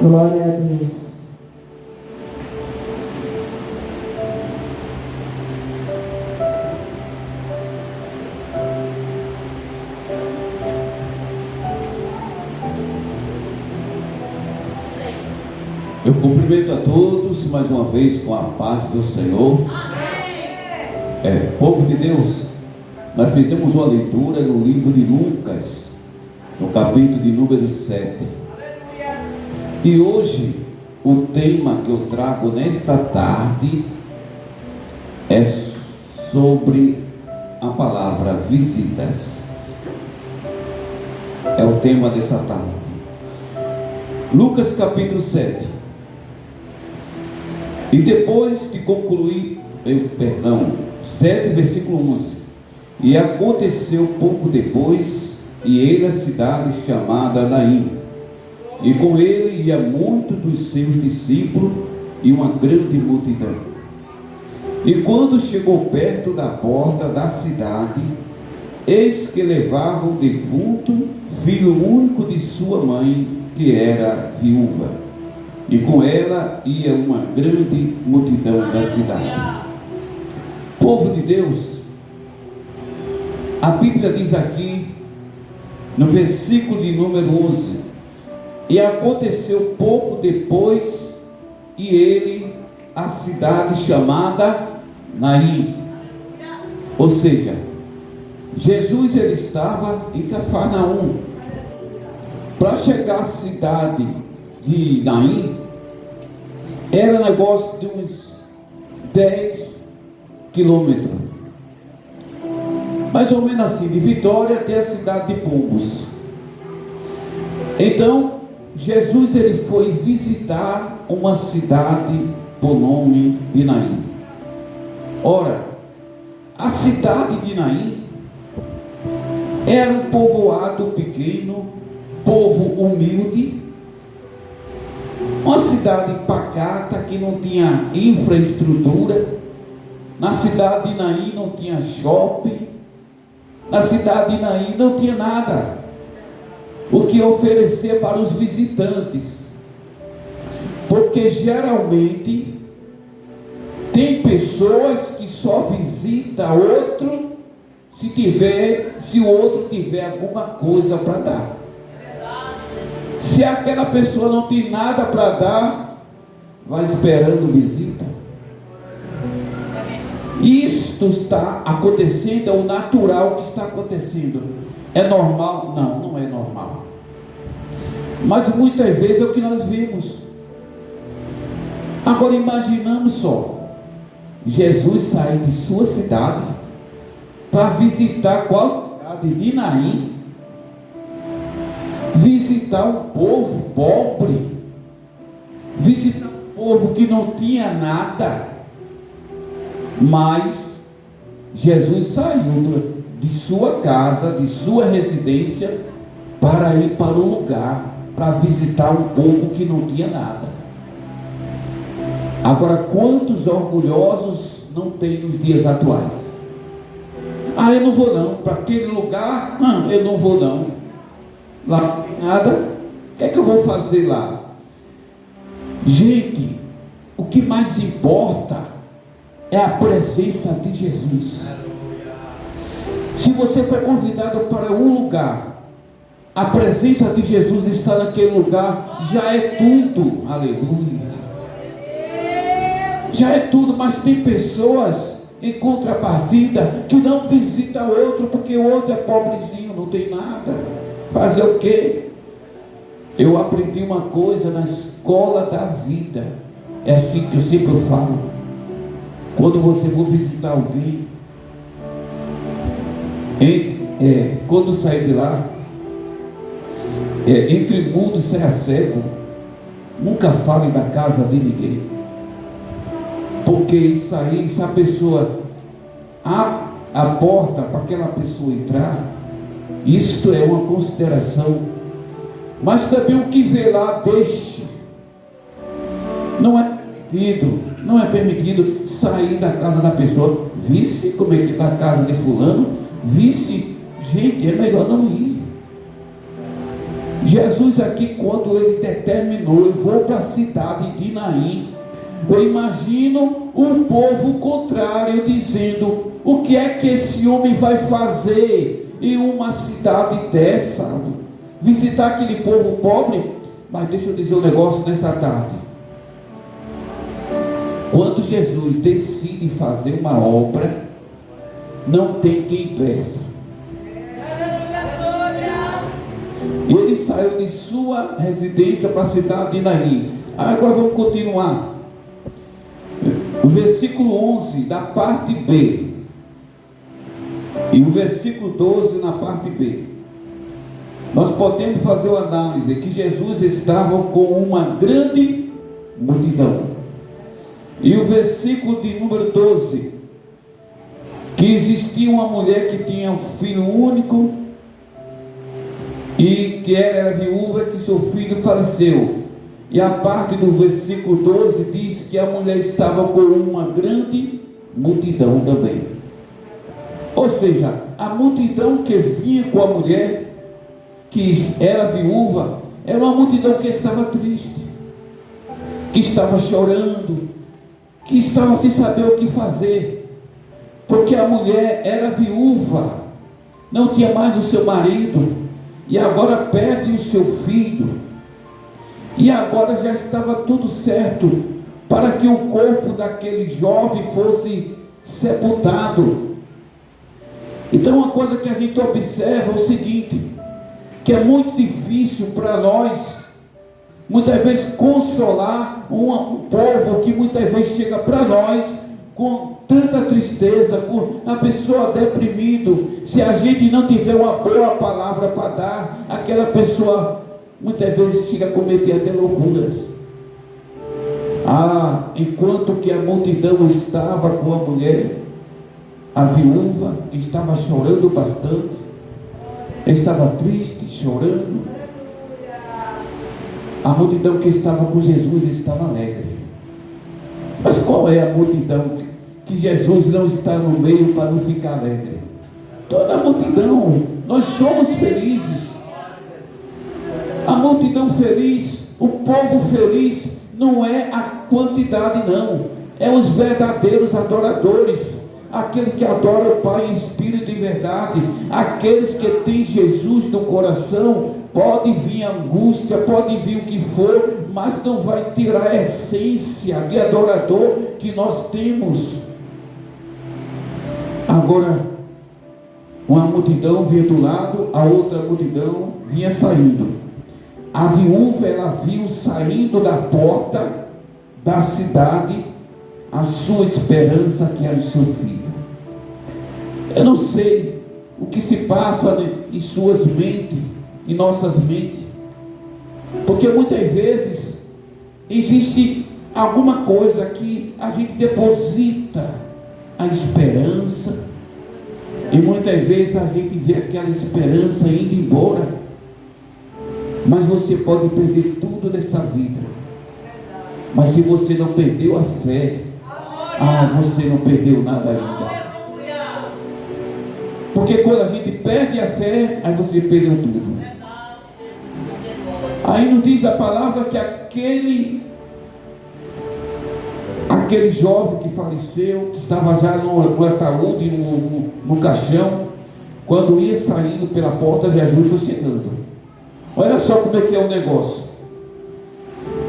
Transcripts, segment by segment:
Glória a Deus. Eu cumprimento a todos mais uma vez com a paz do Senhor. Povo de Deus, nós fizemos uma leitura no livro de Lucas, no capítulo de número 7. E hoje o tema que eu trago nesta tarde é sobre a palavra visitas. É o tema dessa tarde. Lucas capítulo 7. E depois que concluí, 7, versículo 11. E aconteceu pouco depois, e ele a cidade chamada Naim, e com ele ia muito dos seus discípulos e uma grande multidão. E quando chegou perto da porta da cidade, eis que levava o defunto, filho único de sua mãe, que era viúva. E com ela ia uma grande multidão da cidade. Povo de Deus, a Bíblia diz aqui, no versículo de número 11: e aconteceu pouco depois, e ele, a cidade chamada Naim. Ou seja, Jesus ele estava em Cafarnaum. Para chegar à cidade de Naim, era negócio de uns 10 quilômetros, mais ou menos assim, de Vitória até a cidade de Pombos. Então Jesus ele foi visitar uma cidade por nome de Naim. Ora, a cidade de Naim era um povoado pequeno, povo humilde, uma cidade pacata que não tinha infraestrutura. Na cidade de Naim não tinha shopping, na cidade de Naim não tinha nada o que oferecer para os visitantes, porque geralmente tem pessoas que só visitam outro se o outro tiver alguma coisa para dar. Se aquela pessoa não tem nada para dar, vai esperando visita. Isto está acontecendo, é o natural que está acontecendo. É normal? Não, não é normal. Mas muitas vezes é o que nós vimos. Agora imaginamos só, Jesus sair de sua cidade para visitar qual cidade? De Naim. Visitar um povo pobre, visitar um povo que não tinha nada. Mas Jesus saiu de sua casa, de sua residência, para ir para um lugar, para visitar um povo que não tinha nada. Agora, quantos orgulhosos não tem nos dias atuais? Ah, eu não vou não, para aquele lugar, não, eu não vou não. Lá não tem nada, o que é que eu vou fazer lá? Gente, o que mais importa é a presença de Jesus. Se você foi convidado para um lugar, a presença de Jesus está naquele lugar, já é tudo. Aleluia. Já é tudo, mas tem pessoas em contrapartida que não visitam o outro, porque o outro é pobrezinho, não tem nada. Fazer o quê? Eu aprendi uma coisa na escola da vida. É assim que eu sempre falo. Quando você for visitar alguém, quando sair de lá, entre mudo e será cego, nunca fale da casa de ninguém. Porque isso aí, se a pessoa abre a porta para aquela pessoa entrar, isto é uma consideração. Mas também o que vê lá, deixa. Não é permitido sair da casa da pessoa. Visse como é que está a casa de fulano, visse, gente, é melhor não ir. Jesus aqui, quando ele determinou, eu vou para a cidade de Naim, eu imagino o povo contrário dizendo: o que é que esse homem vai fazer em uma cidade dessa? Visitar aquele povo pobre? Mas deixa eu dizer um negócio nessa tarde. Quando Jesus decide fazer uma obra, não tem quem impeça. Ele saiu de sua residência para a cidade de Naim. Agora vamos continuar. O versículo 11, da parte B. E o versículo 12, na parte B. Nós podemos fazer uma análise que Jesus estava com uma grande multidão. E o versículo de número 12, que existia uma mulher que tinha um filho único e que ela era viúva, que seu filho faleceu. E a parte do versículo 12 diz que a mulher estava com uma grande multidão também. Ou seja, a multidão que vinha com a mulher que era viúva, era uma multidão que estava triste, que estava chorando, que estava sem saber o que fazer, porque a mulher era viúva, não tinha mais o seu marido, e agora perde o seu filho, e agora já estava tudo certo para que o corpo daquele jovem fosse sepultado. Então, uma coisa que a gente observa é o seguinte, que é muito difícil para nós, muitas vezes, consolar um povo que muitas vezes chega para nós com tanta tristeza, com a pessoa deprimida. Se a gente não tiver uma boa palavra para dar, aquela pessoa muitas vezes chega a cometer até loucuras. Enquanto que a multidão estava com a mulher, a viúva estava chorando bastante, estava triste, chorando. A multidão que estava com Jesus estava alegre. Mas qual é a multidão que Jesus não está no meio para não ficar alegre? Toda a multidão, nós somos felizes. A multidão feliz, o povo feliz, não é a quantidade não, é os verdadeiros adoradores, aqueles que adoram o Pai em espírito e verdade, aqueles que têm Jesus no coração. Pode vir angústia, pode vir o que for, mas não vai tirar a essência de adorador que nós temos. Agora, uma multidão vinha do lado, a outra multidão vinha saindo. A viúva, ela viu saindo da porta da cidade a sua esperança, que era o seu filho. Eu não sei o que se passa em suas mentes, em nossas mentes, porque muitas vezes existe alguma coisa que a gente deposita a esperança, e muitas vezes a gente vê aquela esperança indo embora, mas você pode perder tudo nessa vida, mas se você não perdeu a fé, você não perdeu nada ainda. Porque quando a gente perde a fé, aí você perdeu tudo. Aí nos diz a palavra que aquele jovem que faleceu, que estava já no ataúde, no caixão, quando ia saindo pela porta, Jesus foi chegando. Olha só como é que é o negócio.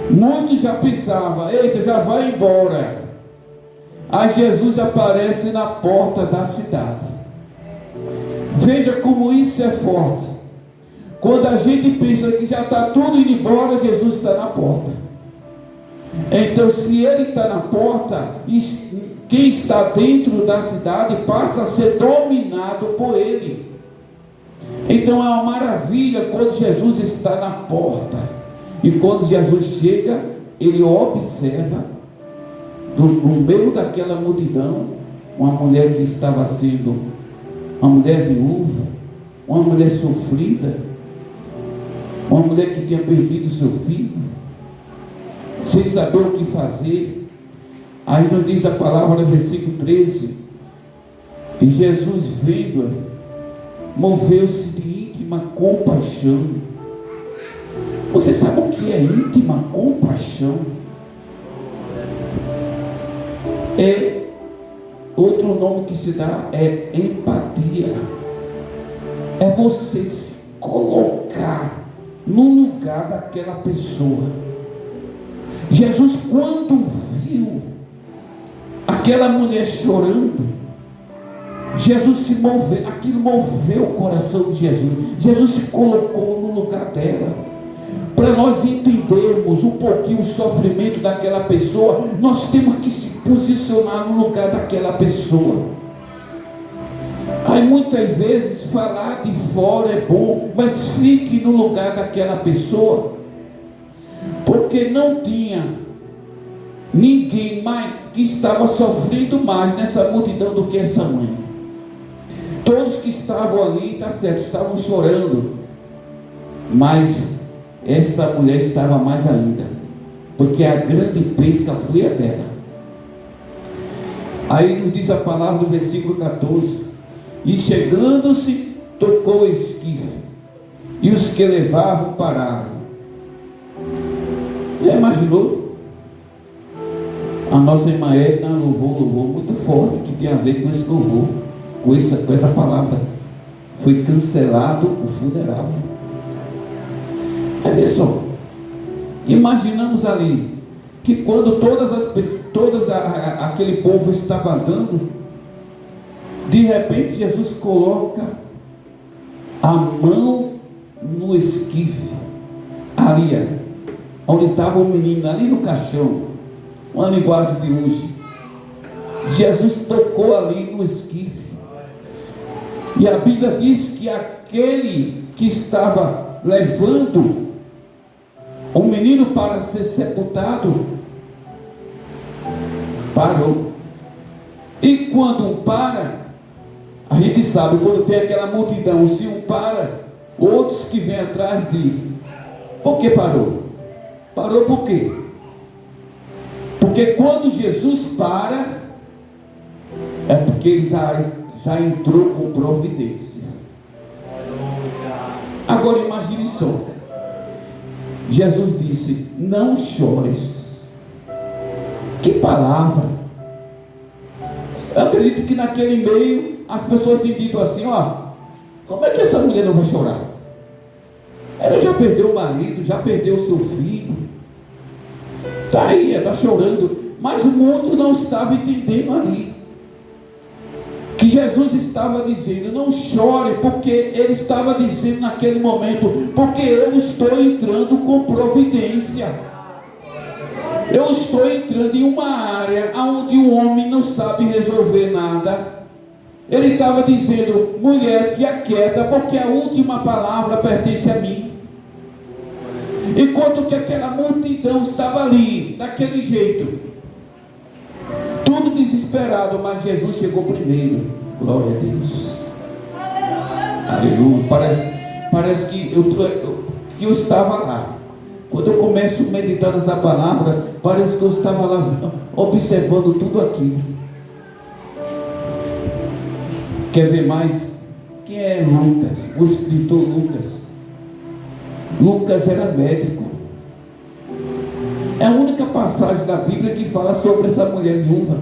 Muitos já pensavam: eita, já vai embora. Aí Jesus aparece na porta da cidade. Veja como isso é forte. Quando a gente pensa que já está tudo indo embora, Jesus está na porta. Então, se ele está na porta, quem está dentro da cidade passa a ser dominado por ele. Então é uma maravilha quando Jesus está na porta. E quando Jesus chega, ele observa, no meio daquela multidão, uma mulher que estava sendo uma mulher viúva, uma mulher sofrida, uma mulher que tinha perdido seu filho, sem saber o que fazer. Aí nos diz a palavra no versículo 13: e Jesus, vendo-a, moveu-se de íntima compaixão Você sabe o que é íntima compaixão? Outro nome que se dá é empatia. É você se colocar no lugar daquela pessoa. Jesus, quando viu aquela mulher chorando, Jesus se moveu, aquilo moveu o coração de Jesus. Jesus se colocou no lugar dela. Para nós entendermos um pouquinho o sofrimento daquela pessoa, nós temos que se posicionar no lugar daquela pessoa. Aí muitas vezes falar de fora é bom, mas fique no lugar daquela pessoa, porque não tinha ninguém mais que estava sofrendo mais nessa multidão do que essa mãe. Todos que estavam ali, está certo, estavam chorando, mas esta mulher estava mais ainda, porque a grande perca foi a dela. Aí nos diz a palavra do versículo 14: e chegando-se, tocou o esquife, e os que levavam pararam. Já imaginou? A nossa irmã Edna louvor muito forte, que tem a ver com esse louvor, com essa palavra. Foi cancelado o funeral. Aí vê só, imaginamos ali que quando aquele povo estava andando, de repente Jesus coloca a mão no esquife, ali, onde estava o menino, ali no caixão, uma linguagem de hoje. Jesus tocou ali no esquife, e a Bíblia diz que aquele que estava levando o menino para ser sepultado parou. E quando para, a gente sabe, quando tem aquela multidão, se um para, outros que vêm atrás de... Por que parou? Parou por quê? Porque quando Jesus para, é porque ele já entrou com providência. Agora imagine só, Jesus disse: não chores. Que palavra! Eu acredito que naquele meio as pessoas têm dito assim: como é que essa mulher não vai chorar? Ela já perdeu o marido, já perdeu o seu filho, está aí, está chorando. Mas o mundo não estava entendendo ali que Jesus estava dizendo: não chore, porque ele estava dizendo naquele momento: porque eu estou entrando com providência. Eu estou entrando em uma área onde o homem não sabe resolver nada. Ele estava dizendo: mulher, te aquieta, porque a última palavra pertence a mim. Enquanto que aquela multidão estava ali, daquele jeito, tudo desesperado, mas Jesus chegou primeiro. Glória a Deus. Aleluia. Parece que eu estava lá. Quando eu começo a meditar nessa palavra, parece que eu estava lá observando tudo aquilo. Quer ver mais? Quem é Lucas? O escritor Lucas. Lucas era médico. É a única passagem da Bíblia que fala sobre essa mulher viúva.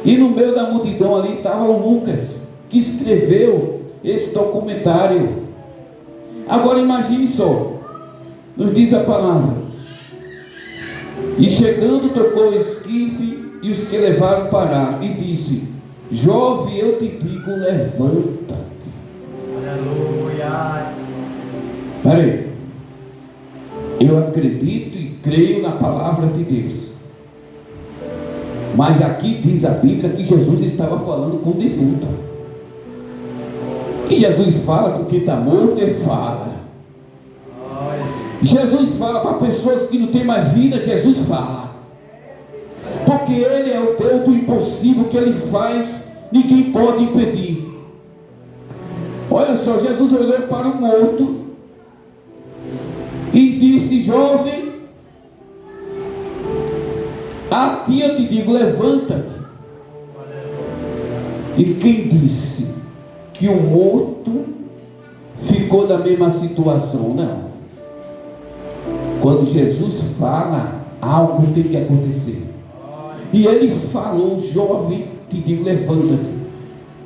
E no meio da multidão ali estava o Lucas, que escreveu esse documentário. Agora imagine só, nos diz a palavra: e chegando tocou o esquife, e os que levaram pararam, e disse: jovem, eu te digo, levanta-te. Aleluia. Peraí, eu acredito e creio na palavra de Deus, mas aqui diz a Bíblia que Jesus estava falando com o defunto. E Jesus fala com quem está morto, ele fala. Jesus fala para pessoas que não têm mais vida, Jesus fala. Porque ele é o Deus do impossível, que ele faz, ninguém pode impedir. Olha só, Jesus olhou para o morto e disse: jovem, a ti eu te digo, levanta-te. E quem disse que o morto ficou na mesma situação? Não. Quando Jesus fala, algo tem que acontecer. E ele falou, jovem, te digo, levanta-te.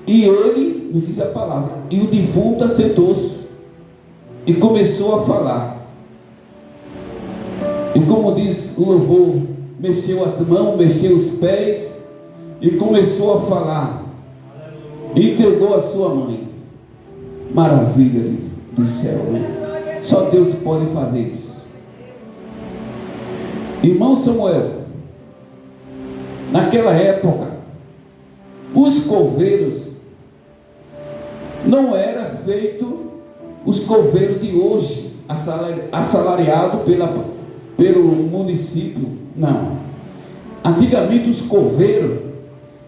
E ele, não diz a palavra, e o defunto assentou-se e começou a falar. E como diz o louvor, mexeu as mãos, mexeu os pés e começou a falar. E entregou a sua mãe. Maravilha do céu, né? Só Deus pode fazer isso. Irmão Samuel, naquela época, os coveiros não era feito os coveiros de hoje, assalariado pelo município, não. Antigamente os coveiros,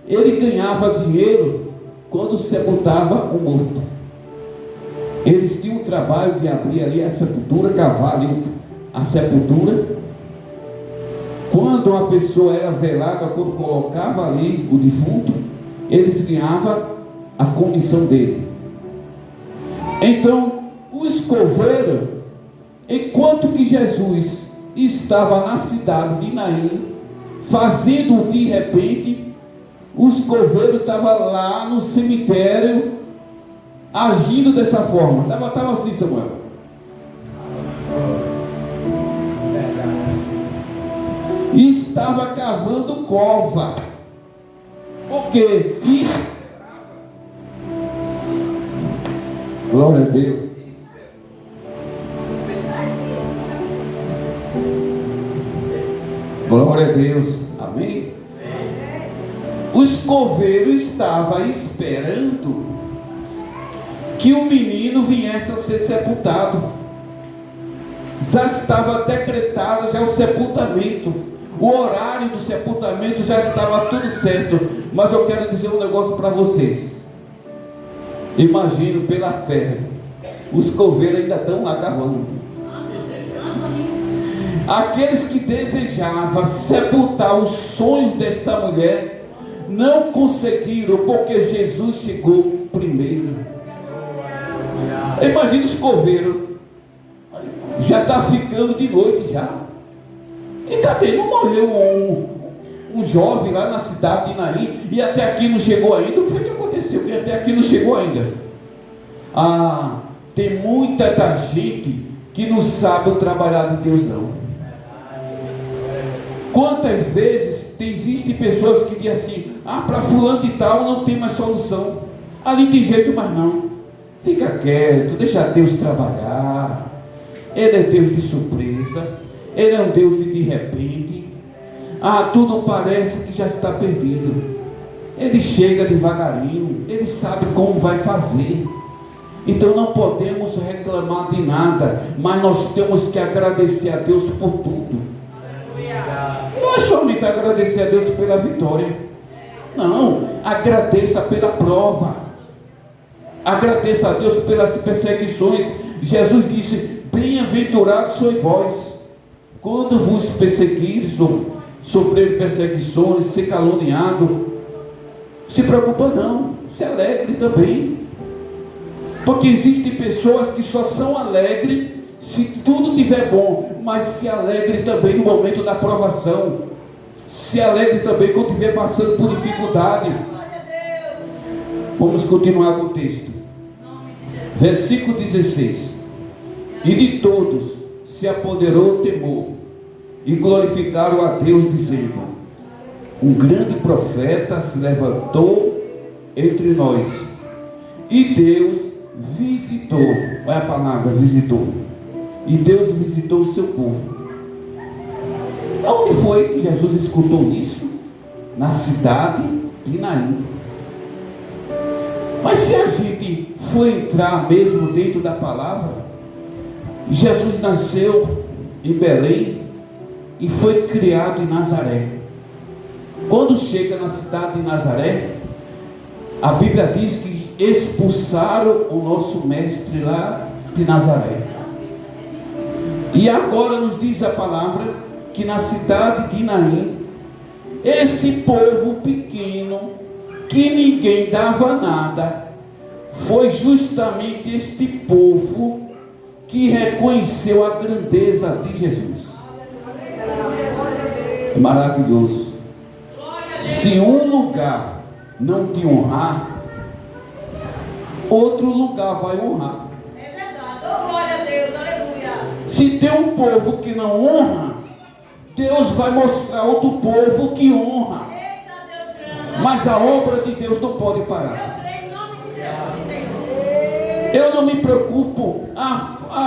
ele ganhava dinheiro quando sepultava o morto. Eles tinham o trabalho de abrir ali a sepultura, cavar ali a sepultura. Quando uma pessoa era velada, quando colocava ali o defunto, eles ganhavam a comissão dele. Então, os coveiros, enquanto que Jesus estava na cidade de Naim, fazendo de repente, os coveiros estavam lá no cemitério, agindo dessa forma. Estava assim, Samuel. E estava cavando cova. Porque isso. Glória a Deus. Glória a Deus. Amém? Os coveiros estavam esperando que o menino viesse a ser sepultado. Já estava decretado já o sepultamento. O horário do sepultamento já estava tudo certo. Mas eu quero dizer um negócio para vocês. Imagino pela fé, os coveiros ainda estão lá cavando. Aqueles que desejavam sepultar os sonhos desta mulher não conseguiram, porque Jesus chegou primeiro. Imagina os coveiros, já está ficando de noite já. E cadê? Não morreu um jovem lá na cidade de Naim e até aqui não chegou ainda? O que foi que aconteceu? E até aqui não chegou ainda. Tem muita da gente que não sabe o trabalhar de Deus, não. Quantas vezes existem pessoas que dizem assim: para fulano de tal não tem mais solução, ali tem jeito mais não. Fica quieto, deixa Deus trabalhar. Ele é Deus de surpresa, Ele é um Deus de repente. Tudo parece que já está perdido. Ele chega devagarinho, Ele sabe como vai fazer. Então não podemos reclamar de nada, mas nós temos que agradecer a Deus por tudo. Não é somente agradecer a Deus pela vitória, não, agradeça pela prova, agradeça a Deus pelas perseguições. Jesus disse: bem-aventurados sois vós, quando vos perseguirem, sofrer perseguições, ser caluniado. Se preocupa não, se alegre também, porque existem pessoas que só são alegres se tudo estiver bom, mas se alegre também no momento da provação, se alegre também quando estiver passando por dificuldade. Vamos continuar com o texto. Versículo 16. E de todos se apoderou o temor, e glorificaram a Deus, dizendo: um grande profeta se levantou entre nós, e Deus visitou. Olha a palavra, visitou. E Deus visitou o seu povo. Onde foi que Jesus escutou isso? Na cidade de Naim. Mas se a gente for entrar mesmo dentro da palavra, Jesus nasceu em Belém e foi criado em Nazaré. Quando chega na cidade de Nazaré, a Bíblia diz que expulsaram o nosso mestre lá de Nazaré. E agora nos diz a palavra que na cidade de Naim, esse povo pequeno, que ninguém dava nada, foi justamente este povo que reconheceu a grandeza de Jesus. Maravilhoso. Se um lugar não te honrar, outro lugar vai honrar. É verdade. Oh, glória a Deus, aleluia. Se tem um povo que não honra, Deus vai mostrar outro povo que honra. Eita, Deus grande. Mas a obra de Deus não pode parar. Eu creio em nome de Jesus, Senhor. Eu não me preocupo.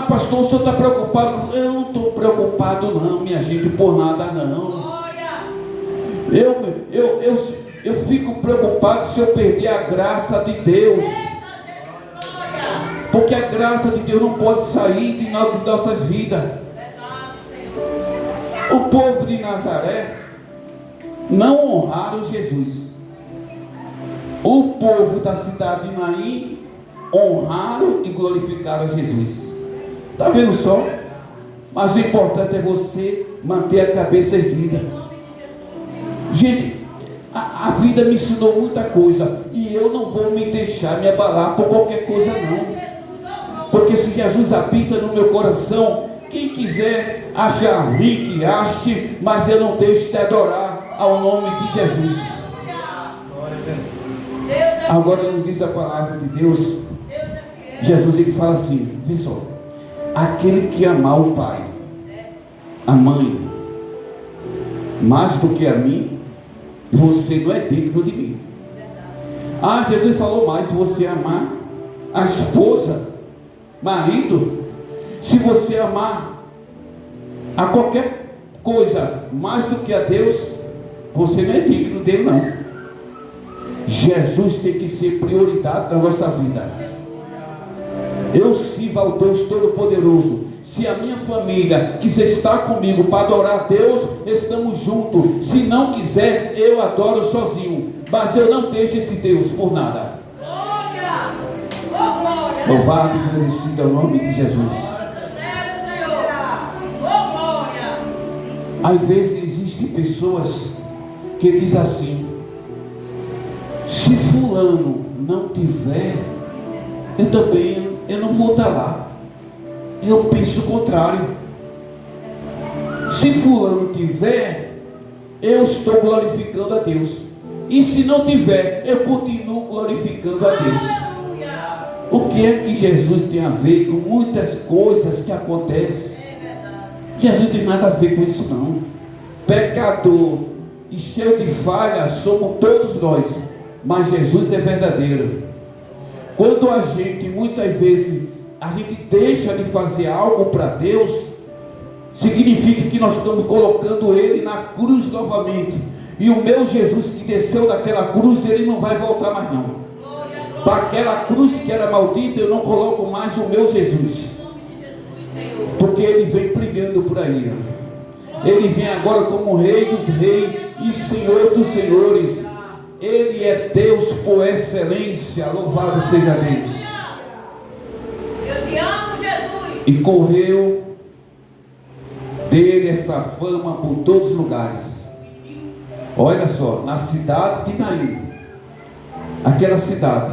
Pastor, o senhor está preocupado? Eu não estou preocupado não, minha gente, por nada não. Glória. Eu fico preocupado se eu perder a graça de Deus. Eita, Jesus, glória. Porque a graça de Deus não pode sair de nossas vidas. Verdade, Senhor. O povo de Nazaré não honraram Jesus. O povo da cidade de Naim honraram e glorificaram Jesus. Está vendo só? Mas o importante é você manter a cabeça erguida. Gente, a vida me ensinou muita coisa. E eu não vou me deixar me abalar por qualquer coisa não. Porque se Jesus habita no meu coração, quem quiser achar ruim que ache, mas eu não deixo de adorar ao nome de Jesus. Agora nos diz a palavra de Deus. Jesus ele fala assim, vê só, aquele que amar o pai, a mãe, mais do que a mim, você não é digno de mim. Jesus falou mais, você amar a esposa, marido, se você amar a qualquer coisa mais do que a Deus, você não é digno dele não. Jesus tem que ser prioridade na nossa vida. Eu sirvo ao Deus Todo-Poderoso. Se a minha família quiser estar comigo para adorar a Deus, estamos juntos. Se não quiser, eu adoro sozinho. Mas eu não deixo esse Deus por nada. Glória. Oh, glória. Louvado e agradecido ao nome de Jesus. Oh, glória. Às vezes existem pessoas que dizem assim: se fulano não tiver, eu não vou estar lá. Eu penso o contrário. Se fulano tiver, eu estou glorificando a Deus. E se não tiver, eu continuo glorificando a Deus. Aleluia. O que é que Jesus tem a ver com muitas coisas que acontecem? É verdade. Jesus não tem nada a ver com isso não. Pecador e cheio de falha somos todos nós. Mas Jesus é verdadeiro. Quando a gente, muitas vezes, a gente deixa de fazer algo para Deus, significa que nós estamos colocando Ele na cruz novamente. E o meu Jesus que desceu daquela cruz, Ele não vai voltar mais não. Para aquela cruz que era maldita, eu não coloco mais o meu Jesus. Porque Ele vem brigando por aí. Ele vem agora como Rei dos Reis e Senhor dos Senhores. Ele é Deus por excelência. Louvado seja Deus. Eu te amo, Jesus. E correu dele essa fama por todos os lugares. Olha só, na cidade de Naim, aquela cidade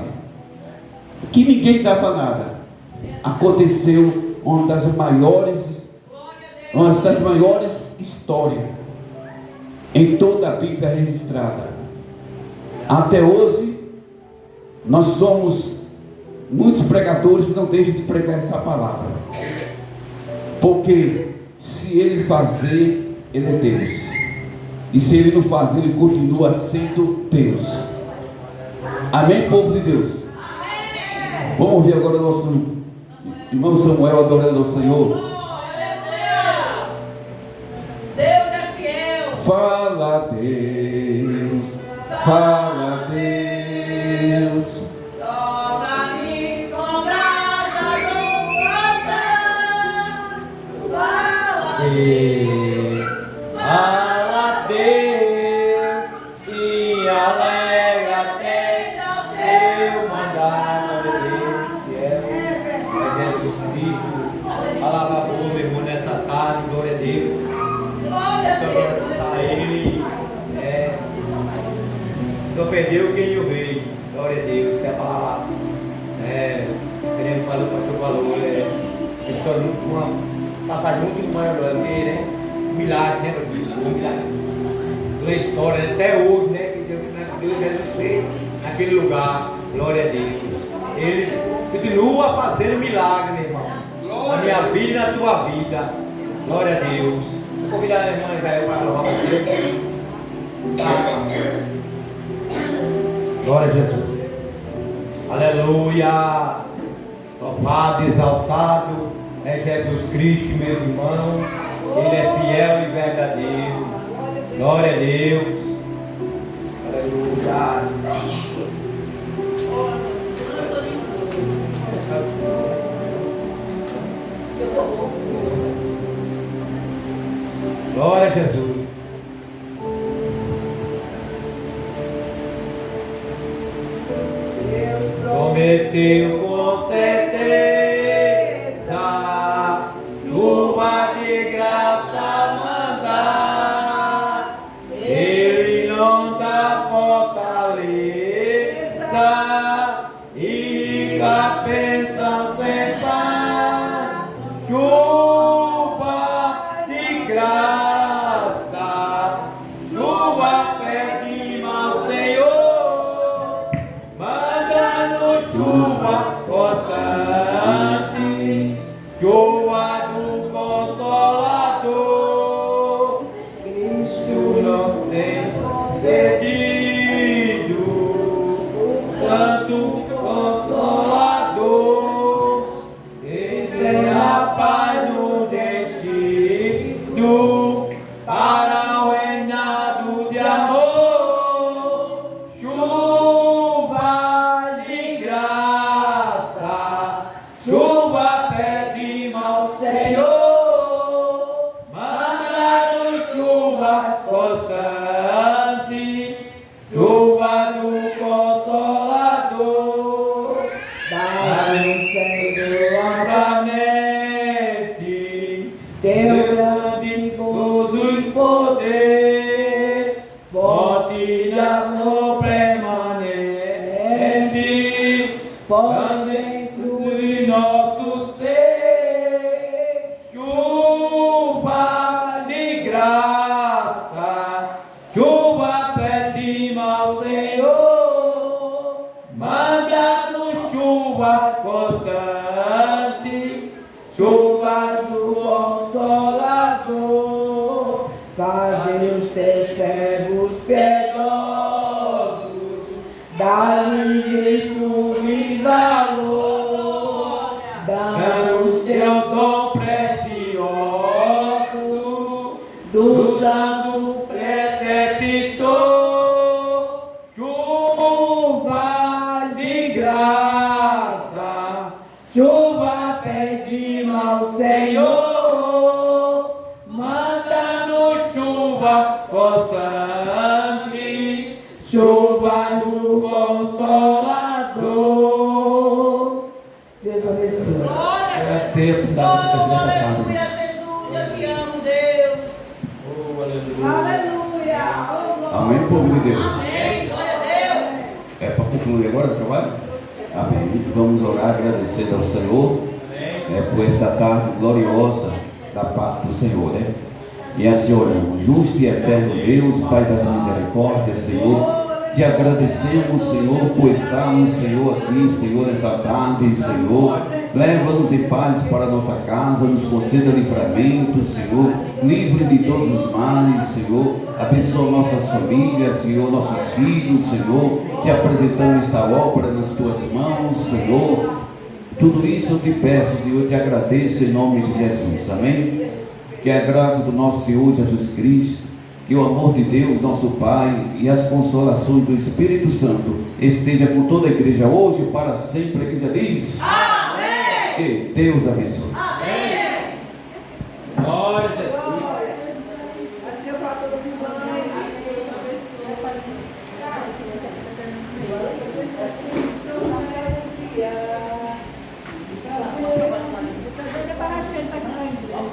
que ninguém dava nada, aconteceu uma das maiores histórias em toda a Bíblia registrada. Até hoje, nós somos muitos pregadores que não deixam de pregar essa palavra. Porque se Ele fazer, Ele é Deus. E se Ele não fazer, Ele continua sendo Deus. Amém, povo de Deus? Amém. Vamos ouvir agora o nosso irmão Samuel adorando ao Senhor. Aleluia. Deus é fiel. Fala Deus, fala Deus. Toca-me com brasa no coração. Fala Deus. Fala Deus e alegra-te teu mandado de Deus Jesus Cristo. Palavra boa, meu irmão, nessa tarde, glória a Deus. Glória a Deus. A Ele, só perdeu quem o veio, glória a Deus, que a palavra, queremos falar o pastor falou, história, uma passagem muito maravilhosa, né? Milagre, né? Milagre. Uma história até hoje, né? Que Deus fez naquele lugar. Glória a Deus. Ele continua fazendo milagre, meu irmão. Na minha vida e na tua vida. Glória a Deus. Vou convidar a irmã Israel para louvar você. Glória a Jesus. Aleluia. Louvado, exaltado é Jesus Cristo, meus irmãos. Ele é fiel e verdadeiro. Glória a Deus. Aleluia. Glória a Jesus. Prometeu com certeza chuva de graça mandar. Ele não dá fortaleza e a bênção sem par. Chuva de graça, chuva pedimos ao Senhor, manda-nos chuva constante, chuva do Consolador. Cristo não tem perdido o Santo Consolador. Ele é a paz no destino para o reinado de amor. Chuva de graça, chuva pedimos ao Senhor, manda-nos chuva constante, chuva do Consolador. Dá-nos, Senhor, amplamente teu grande gozo e poder, forte de amor permanente, pode dentro de nosso ser. Chuva de graça, chuva pedimos ao Senhor, manda-nos chuva constante, chuva do Consolador. Fazem os seus servos piedosos, dá-lhes virtude e valor, dá-nos teu dom precioso, do santo preceptor. Chuva de graça, chuva pedimos ao Senhor, manda-nos chuva constante, chuva do Consolador. Deus abençoe. Glória a Agradecer por Jesus. dar essa Oh, palavra. aleluia, Jesus. Eu te amo, Deus. Oh, aleluia. Aleluia. Amém, povo de Deus. Amém. Glória a Deus. É para concluir agora o trabalho? Amém. Vamos orar, agradecendo ao Senhor por esta tarde gloriosa da parte do Senhor, né? E assim oramos. Justo e eterno Deus, Pai das misericórdias, Senhor, te agradecemos, Senhor, por estarmos, Senhor, aqui, Senhor, nessa tarde, Senhor. Leva-nos em paz para a nossa casa, nos conceda livramento, Senhor, livre de todos os males, Senhor. Abençoa nossas famílias, Senhor, nossos filhos, Senhor. Te apresentamos esta obra nas tuas mãos, Senhor. Tudo isso eu te peço, Senhor, te agradeço em nome de Jesus, amém? Que a graça do nosso Senhor Jesus Cristo, que o amor de Deus, nosso Pai, e as consolações do Espírito Santo esteja com toda a igreja hoje e para sempre. A igreja diz: amém! Que Deus abençoe.